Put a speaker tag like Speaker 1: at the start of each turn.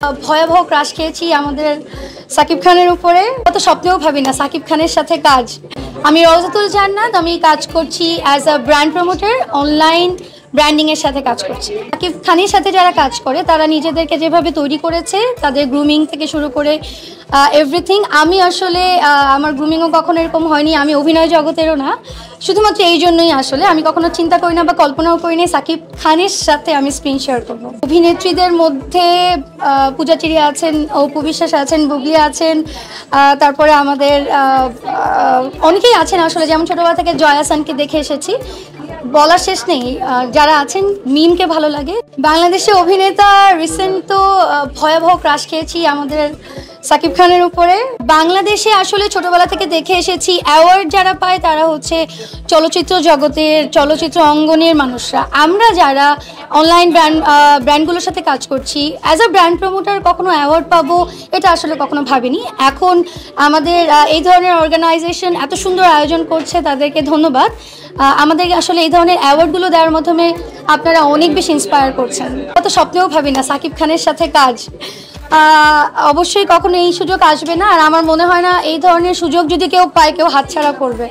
Speaker 1: ভয়াবহ ক্রাশ খেয়েছি আমাদের সাকিব খানের উপরে। কত স্বপ্নেও ভাবি না সাকিব খানের সাথে কাজ। আমি রওজাতুল জান্নাত, আমি কাজ করছি as a brand promoter, online ব্র্যান্ডিংয়ের সাথে কাজ করছি। সাকিব খানের সাথে যারা কাজ করে তারা নিজেদেরকে যেভাবে তৈরি করেছে, তাদের গ্রুমিং থেকে শুরু করে এভরিথিং। আমি আসলে আমার গ্রুমিংও কখনো এরকম হয়নি, আমি অভিনয় জগতেরও না। শুধুমাত্র এই জন্যই আসলে আমি কখনো চিন্তা করি না বা কল্পনাও করি না সাকিব খানের সাথে আমি স্ক্রিন শেয়ার করব। অভিনেত্রীদের মধ্যে পূজা চিরি আছেন, অপু বিশ্বাস আছেন, বুবলি আছেন, তারপরে আমাদের অনেকেই আছেন আসলে, যেমন ছোটবেলা থেকে জয়া হাসানকে দেখে এসেছি, বলার শেষ নেই যারা আছেন। মিমকে ভালো লাগে। বাংলাদেশে অভিনেতা রিসেন্ট তো ভয়াবহ ক্রাশ খেয়েছি আমাদের সাকিব খানের উপরে। বাংলাদেশে আসলে ছোটবেলা থেকে দেখে এসেছি অ্যাওয়ার্ড যারা পায় তারা হচ্ছে চলচ্চিত্র জগতের, চলচ্চিত্র অঙ্গনের মানুষরা। আমরা যারা অনলাইন ব্র্যান্ডগুলোর সাথে কাজ করছি অ্যাজ আ ব্র্যান্ড প্রমোটার কখনো অ্যাওয়ার্ড পাবো এটা আসলে কখনো ভাবিনি। এখন আমাদের এই ধরনের অর্গানাইজেশন এত সুন্দর আয়োজন করছে, তাদেরকে ধন্যবাদ। আমাদের আসলে এই ধরনের অ্যাওয়ার্ডগুলো দেওয়ার মাধ্যমে আপনারা অনেক বেশি ইন্সপায়ার করছেন। কত স্বপ্নেও ভাবি না সাকিব খানের সাথে কাজ। অবশ্যই কখনো এই সুযোগ আসবে না, আর আমার মনে হয় না এই ধরনের সুযোগ যদি কেউ পায় কেউ হাতছাড়া করবে।